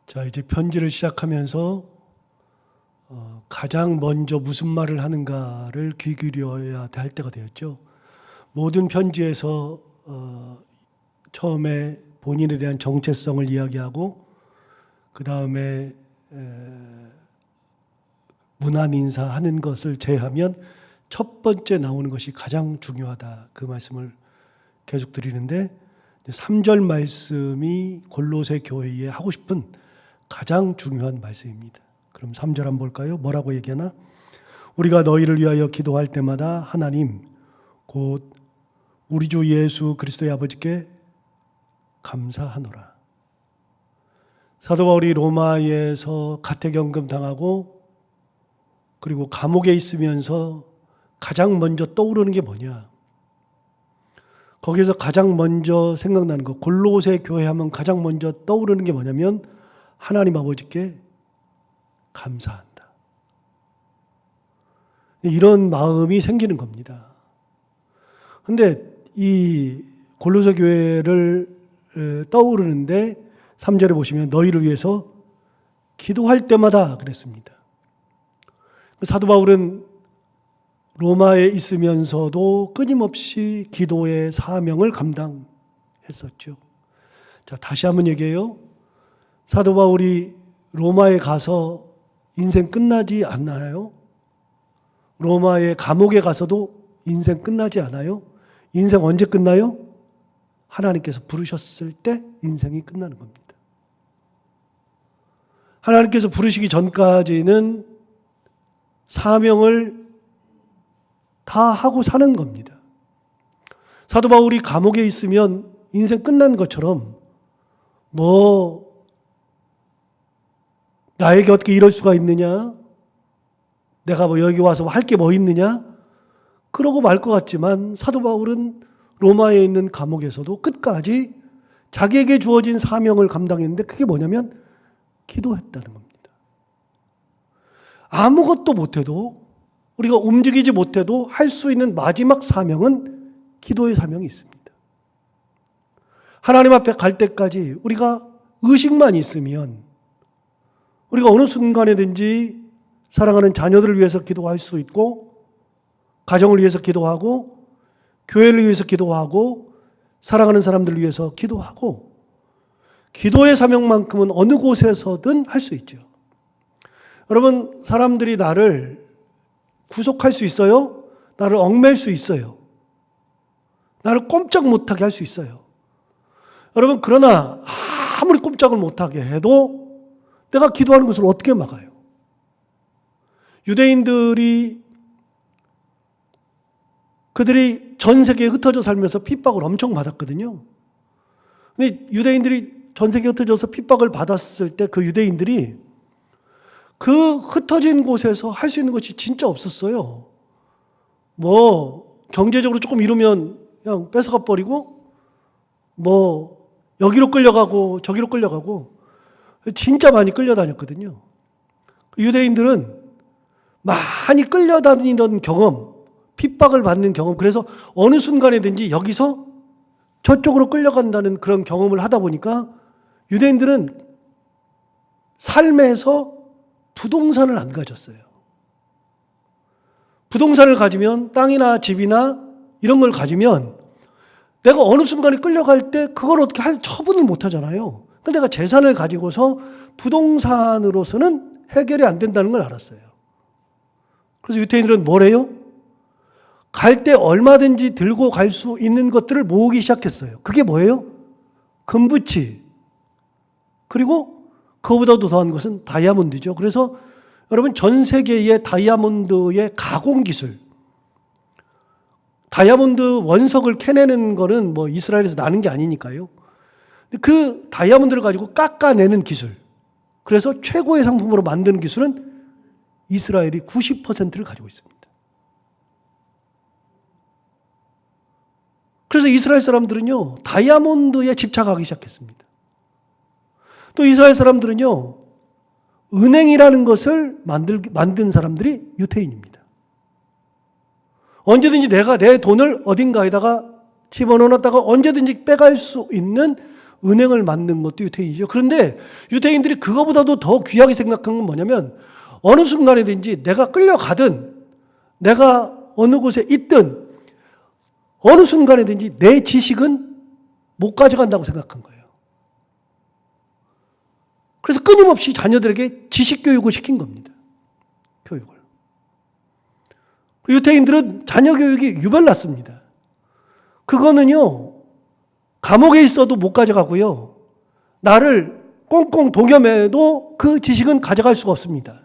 자, 이제 편지를 시작하면서 가장 먼저 무슨 말을 하는가를 귀 기울여야 할 때가 되었죠. 모든 편지에서 처음에 본인에 대한 정체성을 이야기하고 그 다음에 문안 인사하는 것을 제하면 첫 번째 나오는 것이 가장 중요하다. 그 말씀을 계속 드리는데 3절 말씀이 골로새 교회에 하고 싶은 가장 중요한 말씀입니다. 그럼 3절 한번 볼까요? 뭐라고 얘기하나? 우리가 너희를 위하여 기도할 때마다 하나님 곧 우리 주 예수 그리스도의 아버지께 감사하노라. 사도 바울이 로마에서 가택연금 당하고 그리고 감옥에 있으면서 가장 먼저 떠오르는 게 뭐냐? 거기에서 가장 먼저 생각나는 거, 골로새 교회 하면 가장 먼저 떠오르는 게 뭐냐면 하나님 아버지께 감사한다. 이런 마음이 생기는 겁니다. 그런데 이 골로새 교회를 떠오르는데 3절에 보시면 너희를 위해서 기도할 때마다 그랬습니다. 사도 바울은 로마에 있으면서도 끊임없이 기도의 사명을 감당했었죠. 자, 다시 한번 얘기해요. 사도 바울이 로마에 가서 인생 끝나지 않나요? 로마의 감옥에 가서도 인생 끝나지 않아요? 인생 언제 끝나요? 하나님께서 부르셨을 때 인생이 끝나는 겁니다. 하나님께서 부르시기 전까지는 사명을 다 하고 사는 겁니다. 사도 바울이 감옥에 있으면 인생 끝난 것처럼 나에게 어떻게 이럴 수가 있느냐? 내가 여기 와서 할 게 뭐 있느냐? 그러고 말 것 같지만 사도 바울은 로마에 있는 감옥에서도 끝까지 자기에게 주어진 사명을 감당했는데 그게 뭐냐면 기도했다는 겁니다. 아무것도 못해도 우리가 움직이지 못해도 할 수 있는 마지막 사명은 기도의 사명이 있습니다. 하나님 앞에 갈 때까지 우리가 의식만 있으면 우리가 어느 순간에든지 사랑하는 자녀들을 위해서 기도할 수 있고 가정을 위해서 기도하고 교회를 위해서 기도하고 사랑하는 사람들을 위해서 기도하고 기도의 사명만큼은 어느 곳에서든 할 수 있죠. 여러분, 사람들이 나를 구속할 수 있어요? 나를 얽맬 수 있어요. 나를 꼼짝 못하게 할 수 있어요. 여러분, 그러나 아무리 꼼짝을 못하게 해도 내가 기도하는 것을 어떻게 막아요? 유대인들이 그들이 전 세계에 흩어져 살면서 핍박을 엄청 받았거든요. 근데 유대인들이 전 세계에 흩어져서 핍박을 받았을 때 그 유대인들이 그 흩어진 곳에서 할 수 있는 것이 진짜 없었어요. 경제적으로 조금 이루면 그냥 뺏어가 버리고, 여기로 끌려가고, 저기로 끌려가고, 진짜 많이 끌려다녔거든요. 유대인들은 많이 끌려다니던 경험, 핍박을 받는 경험, 그래서 어느 순간에든지 여기서 저쪽으로 끌려간다는 그런 경험을 하다 보니까 유대인들은 삶에서 부동산을 안 가졌어요. 부동산을 가지면 땅이나 집이나 이런 걸 가지면 내가 어느 순간에 끌려갈 때 그걸 어떻게 처분을 못 하잖아요. 근데 내가 재산을 가지고서 부동산으로서는 해결이 안 된다는 걸 알았어요. 그래서 유대인들은 뭐래요? 갈 때 얼마든지 들고 갈 수 있는 것들을 모으기 시작했어요. 그게 뭐예요? 금붙이. 그리고 그거보다도 더한 것은 다이아몬드죠. 그래서 여러분, 전 세계의 다이아몬드의 가공 기술, 다이아몬드 원석을 캐내는 거는 이스라엘에서 나는 게 아니니까요. 그 다이아몬드를 가지고 깎아내는 기술, 그래서 최고의 상품으로 만드는 기술은 이스라엘이 90%를 가지고 있습니다. 그래서 이스라엘 사람들은요, 다이아몬드에 집착하기 시작했습니다. 또 이스라엘 사람들은요, 은행이라는 것을 만든 사람들이 유태인입니다. 언제든지 내가 내 돈을 어딘가에다가 집어넣었다가 언제든지 빼갈 수 있는 은행을 만든 것도 유태인이죠. 그런데 유태인들이 그거보다도 더 귀하게 생각한 건 뭐냐면 어느 순간에든지 내가 끌려가든 내가 어느 곳에 있든 어느 순간에든지 내 지식은 못 가져간다고 생각한 거예요. 그래서 끊임없이 자녀들에게 지식 교육을 시킨 겁니다. 교육을. 유태인들은 자녀 교육이 유별났습니다. 그거는요, 감옥에 있어도 못 가져가고요, 나를 꽁꽁 동여매도 그 지식은 가져갈 수가 없습니다.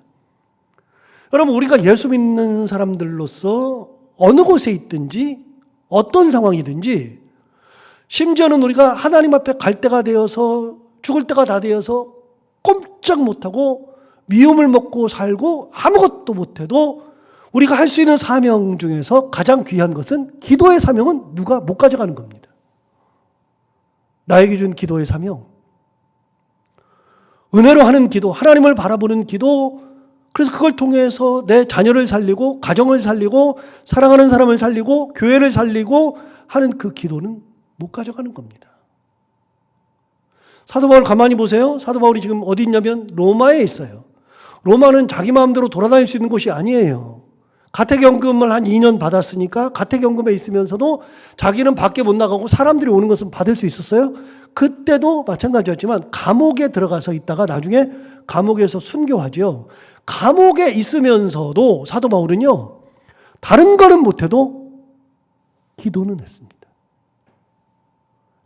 여러분, 우리가 예수 믿는 사람들로서 어느 곳에 있든지 어떤 상황이든지 심지어는 우리가 하나님 앞에 갈 때가 되어서 죽을 때가 다 되어서 꼼짝 못하고 미움을 먹고 살고 아무것도 못해도 우리가 할 수 있는 사명 중에서 가장 귀한 것은 기도의 사명은 누가 못 가져가는 겁니다. 나에게 준 기도의 사명. 은혜로 하는 기도, 하나님을 바라보는 기도, 그래서 그걸 통해서 내 자녀를 살리고 가정을 살리고 사랑하는 사람을 살리고 교회를 살리고 하는 그 기도는 못 가져가는 겁니다. 사도 바울 가만히 보세요. 사도 바울이 지금 어디 있냐면 로마에 있어요. 로마는 자기 마음대로 돌아다닐 수 있는 곳이 아니에요. 가택연금을 한 2년 받았으니까 가택연금에 있으면서도 자기는 밖에 못 나가고 사람들이 오는 것은 받을 수 있었어요. 그때도 마찬가지였지만 감옥에 들어가서 있다가 나중에 감옥에서 순교하죠. 감옥에 있으면서도 사도 바울은요, 다른 거는 못해도 기도는 했습니다.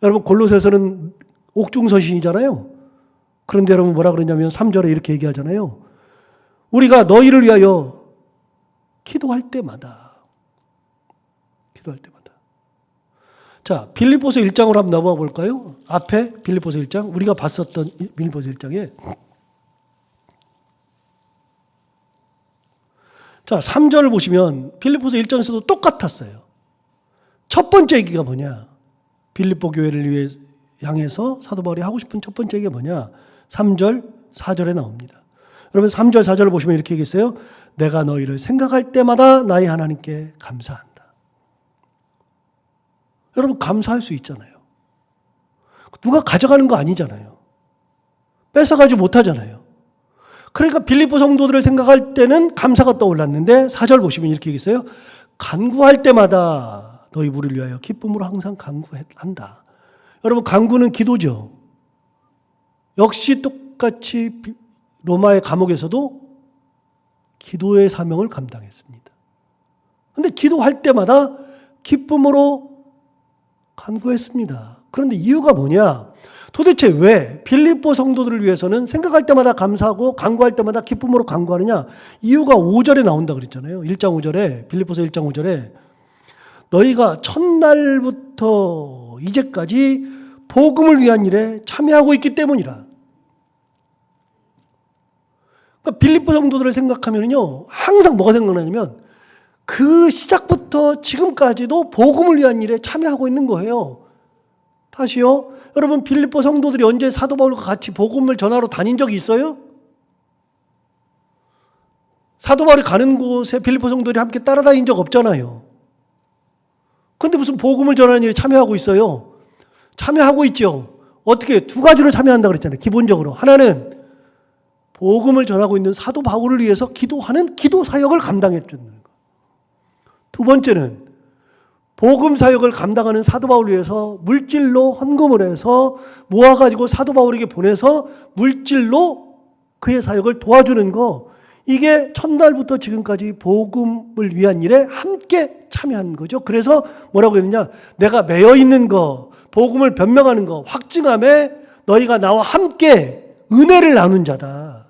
여러분, 골로새서는 옥중서신이잖아요. 그런데 여러분 뭐라 그러냐면 3절에 이렇게 얘기하잖아요. 우리가 너희를 위하여 기도할 때마다. 자, 빌립보서 1장으로 한번 넘어가 볼까요? 앞에 빌립보서 1장, 우리가 봤었던 빌립보서 1장에 자, 3절을 보시면 빌립보서 1장에서도 똑같았어요. 첫 번째 얘기가 뭐냐? 빌립보 교회를 위해 향해서 사도 바울이 하고 싶은 첫 번째 얘기가 뭐냐? 3절, 4절에 나옵니다. 여러분 3절, 4절을 보시면 이렇게 얘기했어요. 내가 너희를 생각할 때마다 나의 하나님께 감사한다. 여러분 감사할 수 있잖아요. 누가 가져가는 거 아니잖아요. 뺏어가지 못하잖아요. 그러니까 빌립보 성도들을 생각할 때는 감사가 떠올랐는데 4절 보시면 이렇게 얘기했어요. 간구할 때마다 너희 무리를 위하여 기쁨으로 항상 간구한다. 여러분 간구는 기도죠. 역시 똑같이 로마의 감옥에서도 기도의 사명을 감당했습니다. 그런데 기도할 때마다 기쁨으로 간구했습니다. 그런데 이유가 뭐냐? 도대체 왜 빌립보 성도들을 위해서는 생각할 때마다 감사하고 간구할 때마다 기쁨으로 간구하느냐? 이유가 5절에 나온다 그랬잖아요. 1장 5절에, 빌립보서 1장 5절에 너희가 첫날부터 이제까지 복음을 위한 일에 참여하고 있기 때문이라. 그러니까 빌립보 성도들을 생각하면요, 항상 뭐가 생각나냐면 그 시작부터 지금까지도 복음을 위한 일에 참여하고 있는 거예요. 다시요. 여러분 빌립보 성도들이 언제 사도 바울과 같이 복음을 전하러 다닌 적이 있어요? 사도 바울이 가는 곳에 빌립보 성도들이 함께 따라다닌 적 없잖아요. 그런데 무슨 복음을 전하는 일에 참여하고 있어요? 참여하고 있죠. 어떻게? 두 가지로 참여한다고 그랬잖아요. 기본적으로. 하나는 복음을 전하고 있는 사도 바울을 위해서 기도하는 기도 사역을 감당해 주는 거. 두 번째는 복음 사역을 감당하는 사도 바울을 위해서 물질로 헌금을 해서 모아가지고 사도 바울에게 보내서 물질로 그의 사역을 도와주는 거. 이게 첫날부터 지금까지 복음을 위한 일에 함께 참여한 거죠. 그래서 뭐라고 했느냐? 내가 매여 있는 거, 복음을 변명하는 거, 확증함에 너희가 나와 함께 은혜를 나눈 자다.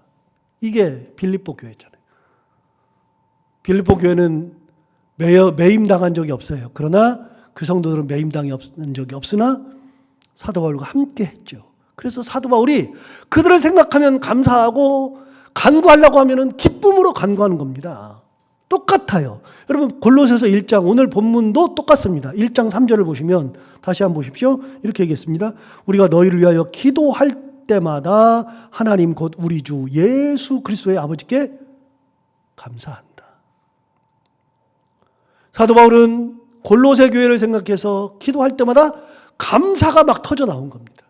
이게 빌립보 교회잖아요. 빌립보 교회는 매임당한 적이 없어요. 그러나 그 성도들은 매임당한 적이 없으나 사도 바울과 함께 했죠. 그래서 사도 바울이 그들을 생각하면 감사하고 간구하려고 하면은 기쁨으로 간구하는 겁니다. 똑같아요. 여러분 골로새서 1장 오늘 본문도 똑같습니다. 1장 3절을 보시면 다시 한번 보십시오. 이렇게 얘기했습니다. 우리가 너희를 위하여 기도할 때마다 하나님 곧 우리 주 예수 그리스도의 아버지께 감사한다. 사도 바울은 골로새 교회를 생각해서 기도할 때마다 감사가 막 터져 나온 겁니다.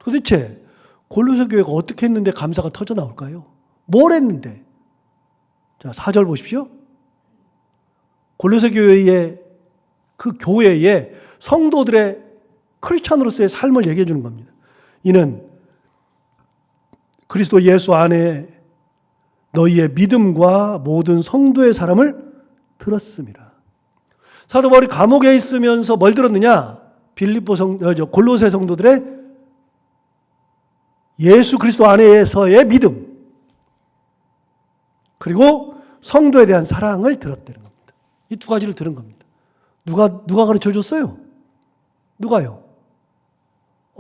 도대체 골로새 교회가 어떻게 했는데 감사가 터져 나올까요? 뭘 했는데? 자, 4절 보십시오. 골로새 교회의 그 교회의 성도들의 크리스찬으로서의 삶을 얘기해 주는 겁니다. 이는 그리스도 예수 안에 너희의 믿음과 모든 성도의 사람을 들었습니다. 사도 바울이 감옥에 있으면서 뭘 들었느냐? 골로새 성도들의 예수 그리스도 안에서의 믿음, 그리고 성도에 대한 사랑을 들었다는 겁니다. 이 두 가지를 들은 겁니다. 누가 가르쳐 줬어요? 누가요?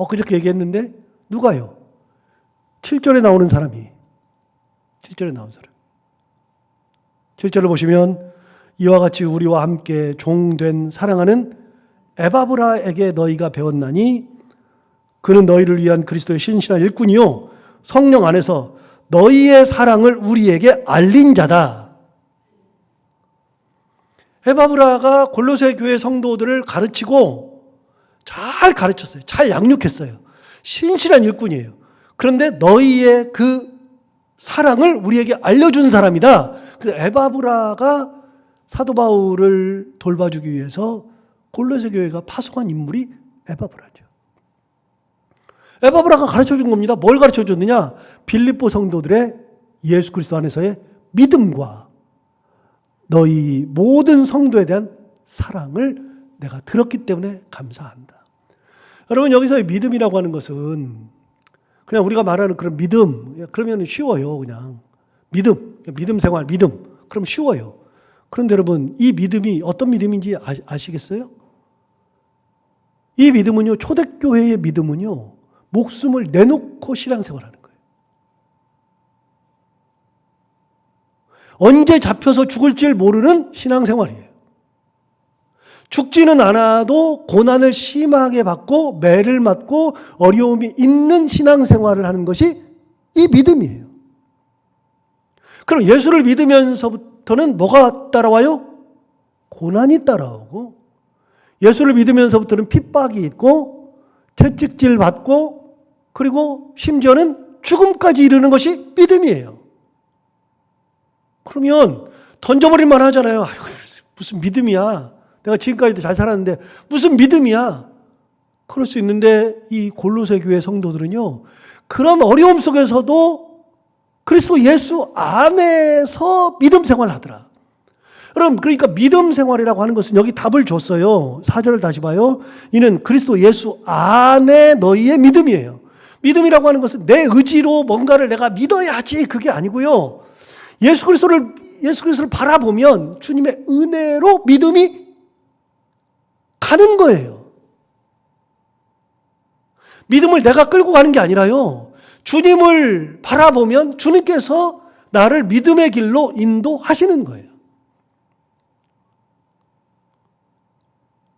그저께 얘기했는데 누가요? 7절에 나오는 사람이. 7절에 나온 사람. 7절을 보시면 이와 같이 우리와 함께 종된 사랑하는 에바브라에게 너희가 배웠나니 그는 너희를 위한 그리스도의 신실한 일꾼이요 성령 안에서 너희의 사랑을 우리에게 알린 자다. 에바브라가 골로새 교회 성도들을 가르치고 잘 가르쳤어요. 잘 양육했어요. 신실한 일꾼이에요. 그런데 너희의 그 사랑을 우리에게 알려준 사람이다. 그 에바브라가 사도 바울을 돌봐주기 위해서 골로새 교회가 파송한 인물이 에바브라죠. 에바브라가 가르쳐준 겁니다. 뭘 가르쳐줬느냐? 빌립보 성도들의 예수 그리스도 안에서의 믿음과 너희 모든 성도에 대한 사랑을 내가 들었기 때문에 감사한다. 여러분, 여기서의 믿음이라고 하는 것은 그냥 우리가 말하는 그런 믿음, 그러면 쉬워요. 그냥 믿음 생활, 믿음. 그럼 쉬워요. 그런데 여러분, 이 믿음이 어떤 믿음인지 아시겠어요? 이 믿음은요, 초대교회의 믿음은요, 목숨을 내놓고 신앙생활하는 거예요. 언제 잡혀서 죽을지 모르는 신앙생활이에요. 죽지는 않아도 고난을 심하게 받고 매를 맞고 어려움이 있는 신앙생활을 하는 것이 이 믿음이에요. 그럼 예수를 믿으면서부터는 뭐가 따라와요? 고난이 따라오고, 예수를 믿으면서부터는 핍박이 있고 채찍질 받고, 그리고 심지어는 죽음까지 이르는 것이 믿음이에요. 그러면 던져버릴 만 하잖아요. 아이고, 무슨 믿음이야. 내가 지금까지도 잘 살았는데 무슨 믿음이야. 그럴 수 있는데 이 골로새 교회 성도들은요, 그런 어려움 속에서도 그리스도 예수 안에서 믿음 생활을 하더라. 여러분, 그러니까 믿음 생활이라고 하는 것은 여기 답을 줬어요. 4절을 다시 봐요. 이는 그리스도 예수 안에 너희의 믿음이에요. 믿음이라고 하는 것은 내 의지로 뭔가를 내가 믿어야지, 그게 아니고요. 예수 그리스도를 바라보면 주님의 은혜로 믿음이 가는 거예요. 믿음을 내가 끌고 가는 게 아니라요, 주님을 바라보면 주님께서 나를 믿음의 길로 인도하시는 거예요.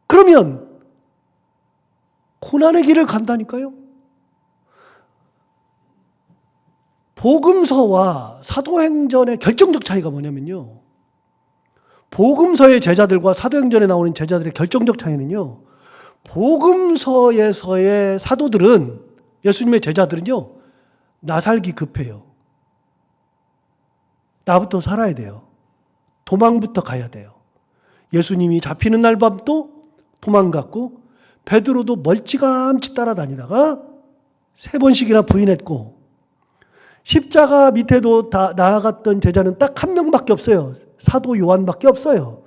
그러면 고난의 길을 간다니까요. 복음서와 사도행전의 결정적 차이가 뭐냐면요, 복음서의 제자들과 사도행전에 나오는 제자들의 결정적 차이는요, 복음서에서의 사도들은, 예수님의 제자들은요, 나 살기 급해요. 나부터 살아야 돼요. 도망부터 가야 돼요. 예수님이 잡히는 날 밤도 도망갔고, 베드로도 멀찌감치 따라다니다가 3번씩이나 부인했고, 십자가 밑에도 다 나아갔던 제자는 딱 한 명밖에 없어요. 사도 요한밖에 없어요.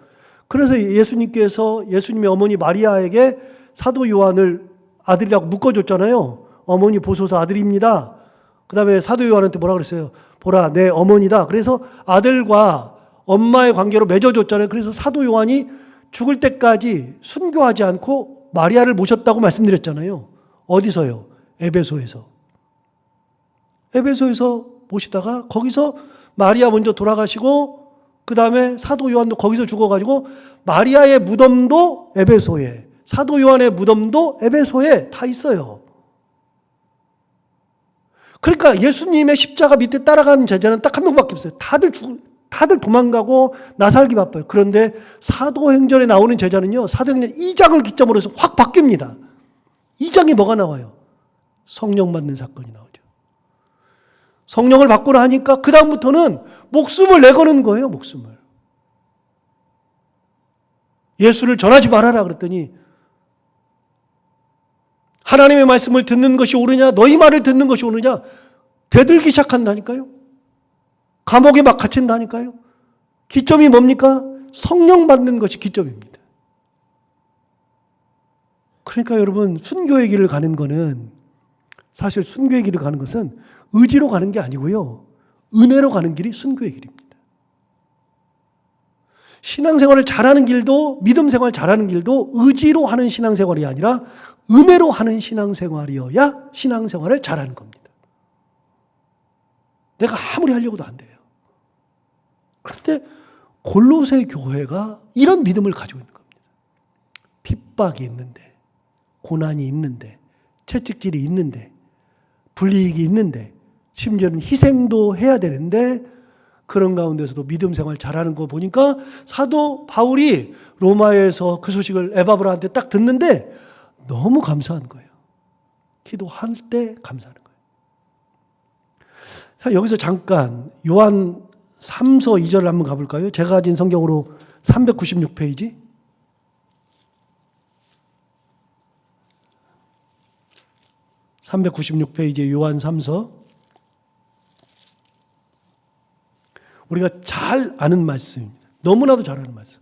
그래서 예수님의 어머니 마리아에게 사도 요한을 아들이라고 묶어줬잖아요. 어머니 보소서 아들입니다. 그 다음에 사도 요한한테 뭐라 그랬어요? 보라, 내 어머니다. 그래서 아들과 엄마의 관계로 맺어줬잖아요. 그래서 사도 요한이 죽을 때까지 순교하지 않고 마리아를 모셨다고 말씀드렸잖아요. 어디서요? 에베소에서. 에베소에서 모시다가 거기서 마리아 먼저 돌아가시고, 그 다음에 사도 요한도 거기서 죽어가지고 마리아의 무덤도 에베소에, 사도 요한의 무덤도 에베소에 다 있어요. 그러니까 예수님의 십자가 밑에 따라가는 제자는 딱 한 명밖에 없어요. 다들 도망가고 나살기 바빠요. 그런데 사도행전에 나오는 제자는요, 사도행전 2장을 기점으로 해서 확 바뀝니다. 2장에 뭐가 나와요? 성령 받는 사건이 나오죠. 성령을 받고 나니까 그 다음부터는 목숨을 내거는 거예요. 목숨을. 예수를 전하지 말아라 그랬더니 하나님의 말씀을 듣는 것이 옳으냐 너희 말을 듣는 것이 옳으냐 대들기 시작한다니까요. 감옥에 막 갇힌다니까요. 기점이 뭡니까? 성령 받는 것이 기점입니다. 그러니까 여러분 순교의 길을 가는 거는 사실 순교의 길을 가는 것은 의지로 가는 게 아니고요. 은혜로 가는 길이 순교의 길입니다. 신앙생활을 잘하는 길도 믿음생활 잘하는 길도 의지로 하는 신앙생활이 아니라 은혜로 하는 신앙생활이어야 신앙생활을 잘하는 겁니다. 내가 아무리 하려고도 안 돼요. 그런데 골로새 교회가 이런 믿음을 가지고 있는 겁니다. 핍박이 있는데, 고난이 있는데, 채찍질이 있는데, 불이익이 있는데, 심지어는 희생도 해야 되는데 그런 가운데서도 믿음 생활 잘하는 거 보니까 사도 바울이 로마에서 그 소식을 에바브라한테 딱 듣는데 너무 감사한 거예요. 기도할 때 감사하는 거예요. 자, 여기서 잠깐 요한 3서 2절을 한번 가볼까요? 제가 가진 성경으로 396페이지. (396페이지의) 요한 3서. 우리가 잘 아는 말씀입니다. 너무나도 잘 아는 말씀.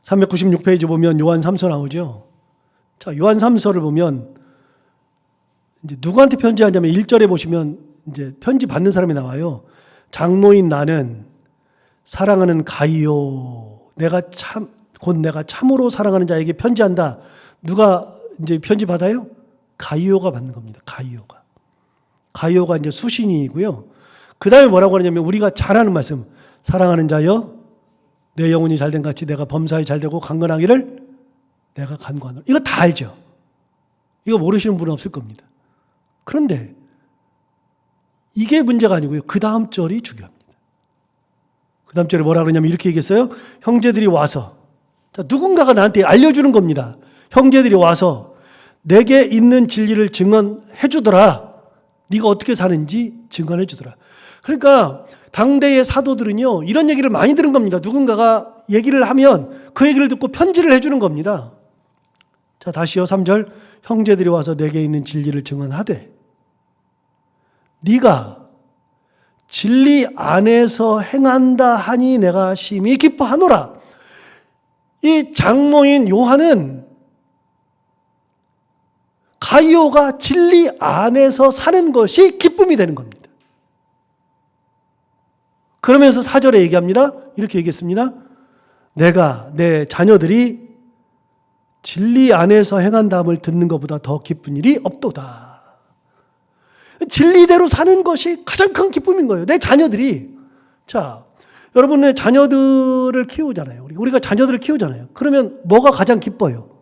396페이지 보면 요한 3서 나오죠. 자, 요한 3서를 보면 이제 누구한테 편지하냐면 1절에 보시면 이제 편지 받는 사람이 나와요. 장로인 나는 사랑하는 가이오, 곧 내가 참으로 사랑하는 자에게 편지한다. 누가 이제 편지 받아요? 가이오가 받는 겁니다. 가이오가 이제 수신인이고요. 그 다음에 뭐라고 하냐면 우리가 잘 아는 말씀. 사랑하는 자여 내 영혼이 잘된 같이 내가 범사에 잘되고 강건하기를 내가 간구하노라. 이거 다 알죠. 이거 모르시는 분은 없을 겁니다. 그런데 이게 문제가 아니고요. 그 다음 절이 중요합니다. 그 다음 절에 뭐라 그러냐면 이렇게 얘기했어요. 형제들이 와서, 자, 누군가가 나한테 알려주는 겁니다. 형제들이 와서 내게 있는 진리를 증언해 주더라. 네가 어떻게 사는지 증언해 주더라. 그러니까 당대의 사도들은요, 이런 얘기를 많이 들은 겁니다. 누군가가 얘기를 하면 그 얘기를 듣고 편지를 해주는 겁니다. 자, 다시요. 3절. 형제들이 와서 내게 있는 진리를 증언하되 네가 진리 안에서 행한다 하니 내가 심히 기뻐하노라. 이 장모인 요한은 가이오가 진리 안에서 사는 것이 기쁨이 되는 겁니다. 그러면서 4절에 얘기합니다. 이렇게 얘기했습니다. 내가 내 자녀들이 진리 안에서 행한다함을 듣는 것보다 더 기쁜 일이 없도다. 진리대로 사는 것이 가장 큰 기쁨인 거예요. 내 자녀들이. 자, 여러분의 자녀들을 키우잖아요. 우리가 자녀들을 키우잖아요. 그러면 뭐가 가장 기뻐요?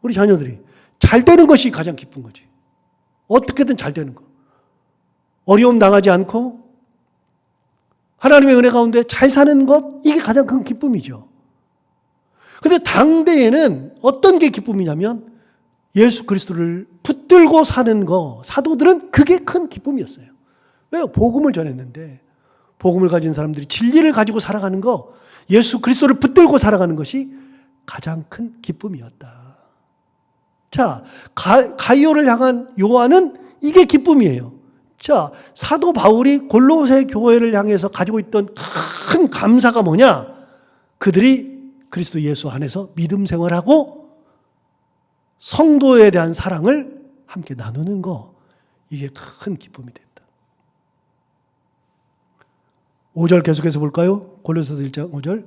우리 자녀들이 잘 되는 것이 가장 기쁜 거지. 어떻게든 잘 되는 거. 어려움 당하지 않고 하나님의 은혜 가운데 잘 사는 것, 이게 가장 큰 기쁨이죠. 근데 당대에는 어떤 게 기쁨이냐면 예수 그리스도를 붙들고 사는 거, 사도들은 그게 큰 기쁨이었어요. 왜요? 복음을 전했는데 복음을 가진 사람들이 진리를 가지고 살아가는 거, 예수 그리스도를 붙들고 살아가는 것이 가장 큰 기쁨이었다. 자, 가이오를 향한 요한은 이게 기쁨이에요. 자, 사도 바울이 골로새 교회를 향해서 가지고 있던 큰 감사가 뭐냐? 그들이 그리스도 예수 안에서 믿음 생활하고 성도에 대한 사랑을 함께 나누는 거, 이게 큰 기쁨이 됐다. 5절 계속해서 볼까요? 골로새서 1장 5절.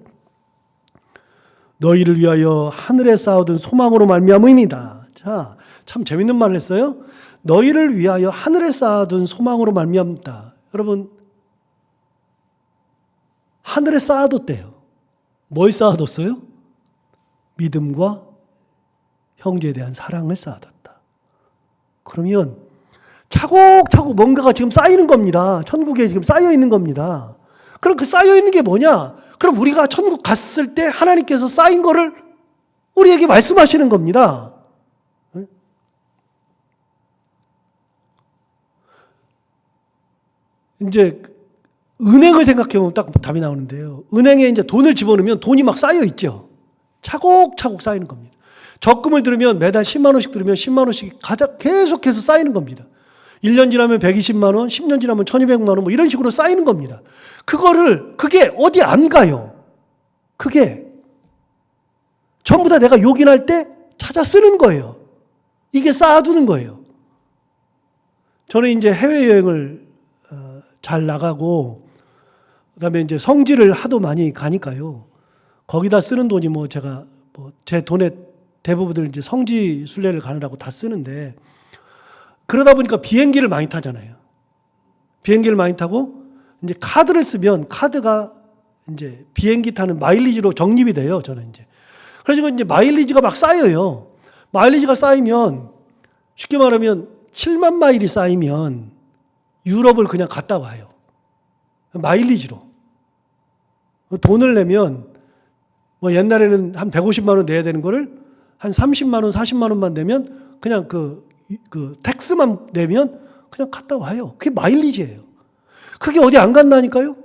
너희를 위하여 하늘에 쌓아둔 소망으로 말미암음이다. 자, 참 재밌는 말을 했어요. 너희를 위하여 하늘에 쌓아둔 소망으로 말미암다. 여러분, 하늘에 쌓아뒀대요. 뭘 쌓아뒀어요? 믿음과 형제에 대한 사랑을 쌓아뒀다. 그러면 차곡차곡 뭔가가 지금 쌓이는 겁니다. 천국에 지금 쌓여 있는 겁니다. 그럼 그 쌓여 있는 게 뭐냐? 그럼 우리가 천국 갔을 때 하나님께서 쌓인 거를 우리에게 말씀하시는 겁니다. 이제 은행을 생각해 보면 딱 답이 나오는데요. 은행에 이제 돈을 집어넣으면 돈이 막 쌓여 있죠. 차곡차곡 쌓이는 겁니다. 적금을 들으면 매달 10만 원씩 들으면 10만 원씩 계속해서 쌓이는 겁니다. 1년 지나면 120만 원, 10년 지나면 1200만 원 뭐 이런 식으로 쌓이는 겁니다. 그게 어디 안 가요. 그게 전부 다 내가 요긴할 때 찾아 쓰는 거예요. 이게 쌓아두는 거예요. 저는 이제 해외여행을 잘 나가고 그다음에 이제 성지를 하도 많이 가니까요. 거기다 쓰는 돈이 뭐 제가 뭐 제 돈의 대부분을 이제 성지 순례를 가느라고 다 쓰는데 그러다 보니까 비행기를 많이 타잖아요. 비행기를 많이 타고 이제 카드를 쓰면 카드가 이제 비행기 타는 마일리지로 적립이 돼요. 저는 이제. 그래서 이제 마일리지가 막 쌓여요. 마일리지가 쌓이면 쉽게 말하면 7만 마일이 쌓이면 유럽을 그냥 갔다 와요. 마일리지로. 돈을 내면 뭐 옛날에는 한 150만 원 내야 되는 거를 한 30만 원, 40만 원만 내면 그냥 그 텍스만 내면 그냥 갔다 와요. 그게 마일리지예요. 그게 어디 안 간다니까요?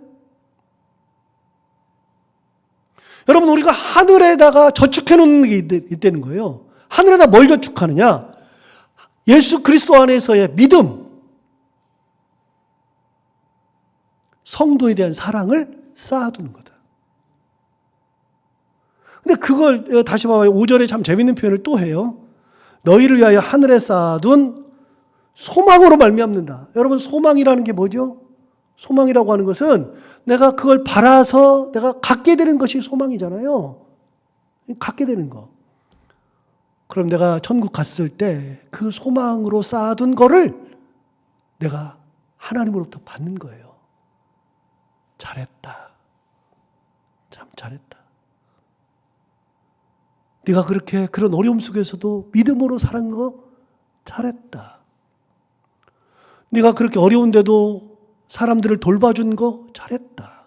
여러분, 우리가 하늘에다가 저축해 놓는 게 있다는 거예요. 하늘에다 뭘 저축하느냐? 예수 그리스도 안에서의 믿음, 성도에 대한 사랑을 쌓아두는 거다. 근데 그걸 다시 봐봐요. 5절에 참 재밌는 표현을 또 해요. 너희를 위하여 하늘에 쌓아둔 소망으로 말미암는다. 여러분, 소망이라는 게 뭐죠? 소망이라고 하는 것은 내가 그걸 바라서 내가 갖게 되는 것이 소망이잖아요. 갖게 되는 거. 그럼 내가 천국 갔을 때 그 소망으로 쌓아둔 거를 내가 하나님으로부터 받는 거예요. 잘했다. 참 잘했다. 네가 그렇게 그런 어려움 속에서도 믿음으로 살은 거 잘했다. 네가 그렇게 어려운데도 사람들을 돌봐준 거 잘했다.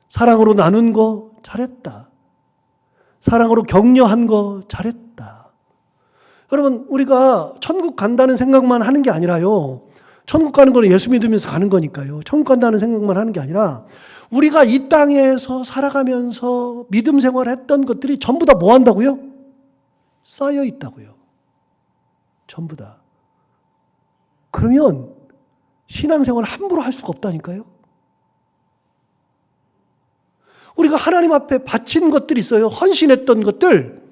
사랑으로 나눈 거 잘했다. 사랑으로 격려한 거 잘했다. 여러분, 우리가 천국 간다는 생각만 하는 게 아니라요. 천국 가는 거는 예수 믿으면서 가는 거니까요. 천국 간다는 생각만 하는 게 아니라 우리가 이 땅에서 살아가면서 믿음 생활했던 것들이 전부 다 뭐 한다고요? 쌓여 있다고요. 전부 다. 그러면 신앙생활 함부로 할 수가 없다니까요. 우리가 하나님 앞에 바친 것들이 있어요. 헌신했던 것들.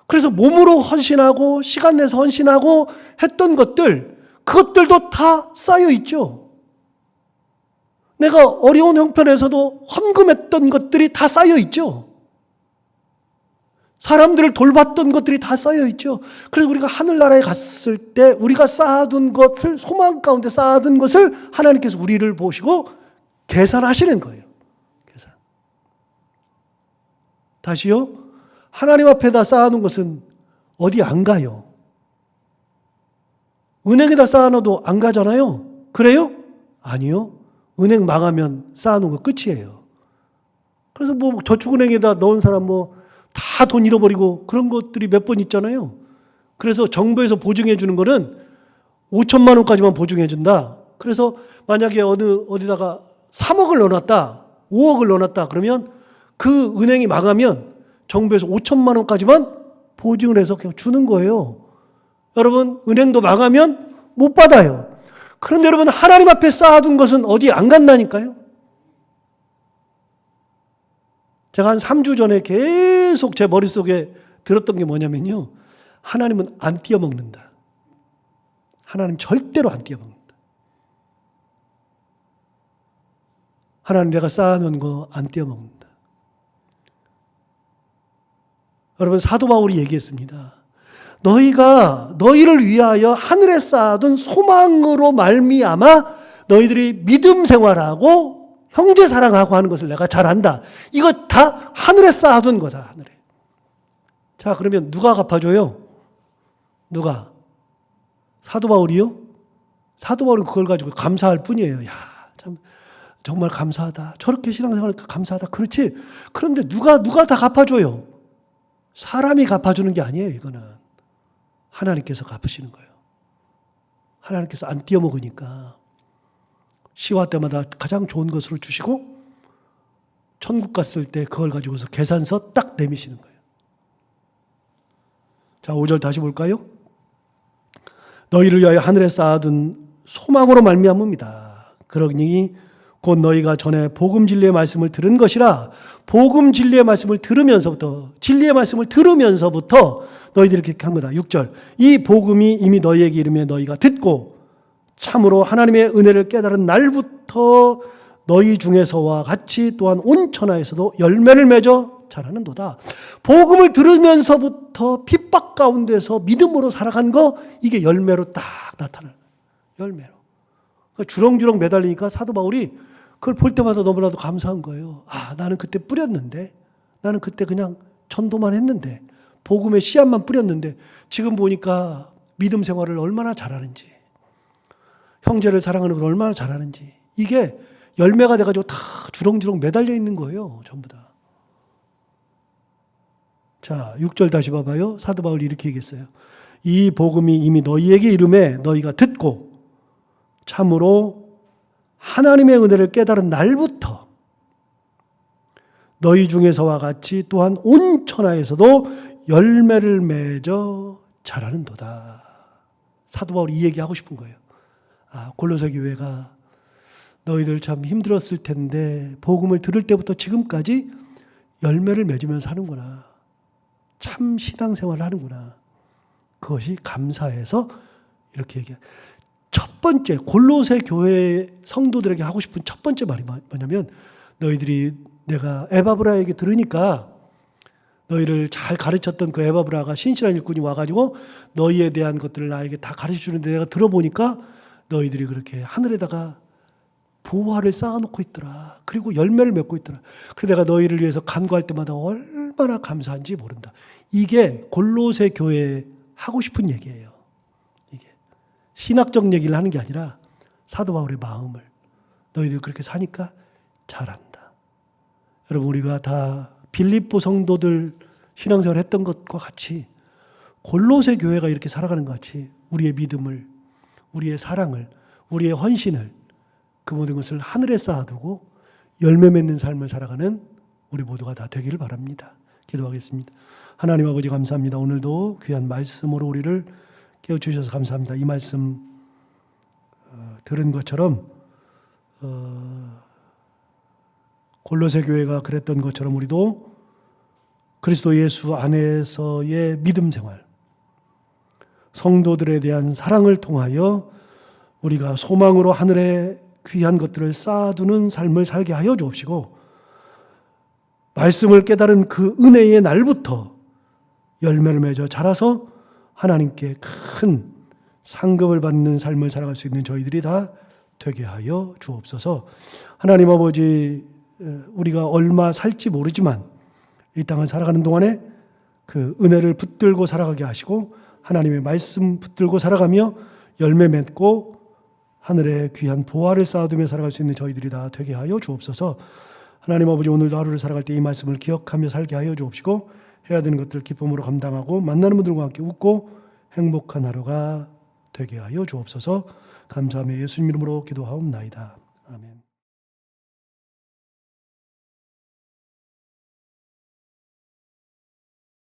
그래서 몸으로 헌신하고 시간 내서 헌신하고 했던 것들, 그것들도 다 쌓여 있죠. 내가 어려운 형편에서도 헌금했던 것들이 다 쌓여 있죠. 사람들을 돌봤던 것들이 다 쌓여 있죠. 그래서 우리가 하늘나라에 갔을 때 우리가 쌓아둔 것을, 소망 가운데 쌓아둔 것을 하나님께서 우리를 보시고 계산하시는 거예요. 계산. 다시요. 하나님 앞에다 쌓아놓은 것은 어디 안 가요. 은행에다 쌓아놔도 안 가잖아요. 그래요? 아니요. 은행 망하면 쌓아놓은 거 끝이에요. 그래서 뭐 저축은행에다 넣은 사람 뭐 다 돈 잃어버리고 그런 것들이 몇 번 있잖아요. 그래서 정부에서 보증해 주는 거는 5천만 원까지만 보증해 준다. 그래서 만약에 어디다가 3억을 넣어놨다, 5억을 넣어놨다 그러면 그 은행이 망하면 정부에서 5천만 원까지만 보증을 해서 그냥 주는 거예요. 여러분, 은행도 망하면 못 받아요. 그런데 여러분, 하나님 앞에 쌓아둔 것은 어디 안 간다니까요. 제가 한 3주 전에 계속 제 머릿속에 들었던 게 뭐냐면요. 하나님은 안 띄어먹는다. 하나님 절대로 안 띄어먹는다. 하나님 내가 쌓아놓은 거 안 띄어먹는다. 여러분, 사도 바울이 얘기했습니다. 너희를 위하여 하늘에 쌓아둔 소망으로 말미암아 너희들이 믿음 생활하고 형제 사랑하고 하는 것을 내가 잘 안다. 이거 다 하늘에 쌓아둔 거다. 하늘에. 자, 그러면 누가 갚아줘요? 누가? 사도 바울이요? 사도 바울은 그걸 가지고 감사할 뿐이에요. 야, 참 정말 감사하다. 저렇게 신앙생활하니까 감사하다. 그렇지. 그런데 누가 다 갚아줘요? 사람이 갚아주는 게 아니에요. 이거는 하나님께서 갚으시는 거예요. 하나님께서 안 띄어먹으니까. 시화 때마다 가장 좋은 것으로 주시고 천국 갔을 때 그걸 가지고서 계산서 딱 내미시는 거예요. 자, 5절 다시 볼까요? 너희를 위하여 하늘에 쌓아둔 소망으로 말미암음이다. 그러니 곧 너희가 전에 복음 진리의 말씀을 들은 것이라. 복음 진리의 말씀을 들으면서부터, 진리의 말씀을 들으면서부터 너희들이 이렇게 한 거다. 6절. 이 복음이 이미 너희에게 이르매 너희가 듣고 참으로 하나님의 은혜를 깨달은 날부터 너희 중에서와 같이 또한 온 천하에서도 열매를 맺어 자라는도다. 복음을 들으면서부터 핍박 가운데서 믿음으로 살아간 거, 이게 열매로 딱 나타나는 거예요. 열매로. 주렁주렁 매달리니까 사도 바울이 그걸 볼 때마다 너무나도 감사한 거예요. 아, 나는 그때 뿌렸는데, 나는 그때 그냥 전도만 했는데, 복음의 씨앗만 뿌렸는데, 지금 보니까 믿음 생활을 얼마나 잘하는지, 형제를 사랑하는 걸 얼마나 잘하는지, 이게 열매가 돼가지고 다 주렁주렁 매달려 있는 거예요. 전부 다. 자, 6절 다시 봐봐요. 사도 바울이 이렇게 얘기했어요. 이 복음이 이미 너희에게 이름에 너희가 듣고 참으로 하나님의 은혜를 깨달은 날부터 너희 중에서와 같이 또한 온 천하에서도 열매를 맺어 자라는도다. 사도 바울이 이 얘기하고 싶은 거예요. 아, 골로새 교회가 너희들 참 힘들었을 텐데 복음을 들을 때부터 지금까지 열매를 맺으면서 하는구나. 참 신앙생활을 하는구나. 그것이 감사해서 이렇게 얘기해요. 첫 번째, 골로새 교회 성도들에게 하고 싶은 첫 번째 말이 뭐냐면, 너희들이 내가 에바브라 얘기 들으니까 너희를 잘 가르쳤던 그 에바브라가 신실한 일꾼이 와가지고 너희에 대한 것들을 나에게 다 가르쳐주는데 내가 들어보니까 너희들이 그렇게 하늘에다가 보화를 쌓아놓고 있더라. 그리고 열매를 맺고 있더라. 그래서 내가 너희를 위해서 간구할 때마다 얼마나 감사한지 모른다. 이게 골로새 교회에 하고 싶은 얘기예요. 이게 신학적 얘기를 하는 게 아니라 사도 바울의 마음을, 너희들 그렇게 사니까 잘한다. 여러분, 우리가 다 빌립보 성도들 신앙생활 했던 것과 같이 골로새 교회가 이렇게 살아가는 것 같이 우리의 믿음을, 우리의 사랑을, 우리의 헌신을, 그 모든 것을 하늘에 쌓아두고 열매 맺는 삶을 살아가는 우리 모두가 다 되기를 바랍니다. 기도하겠습니다. 하나님 아버지 감사합니다. 오늘도 귀한 말씀으로 우리를 깨워주셔서 감사합니다. 이 말씀 들은 것처럼 골로새 교회가 그랬던 것처럼 우리도 그리스도 예수 안에서의 믿음 생활, 성도들에 대한 사랑을 통하여 우리가 소망으로 하늘에 귀한 것들을 쌓아두는 삶을 살게 하여 주옵시고, 말씀을 깨달은 그 은혜의 날부터 열매를 맺어 자라서 하나님께 큰 상급을 받는 삶을 살아갈 수 있는 저희들이 다 되게 하여 주옵소서. 하나님 아버지, 우리가 얼마 살지 모르지만 이 땅을 살아가는 동안에 그 은혜를 붙들고 살아가게 하시고, 하나님의 말씀 붙들고 살아가며 열매 맺고 하늘에 귀한 보화를 쌓아두며 살아갈 수 있는 저희들이 다 되게 하여 주옵소서. 하나님 아버지, 오늘도 하루를 살아갈 때 이 말씀을 기억하며 살게 하여 주옵시고, 해야 되는 것들을 기쁨으로 감당하고 만나는 분들과 함께 웃고 행복한 하루가 되게 하여 주옵소서. 감사하며 예수님 이름으로 기도하옵나이다. 아멘.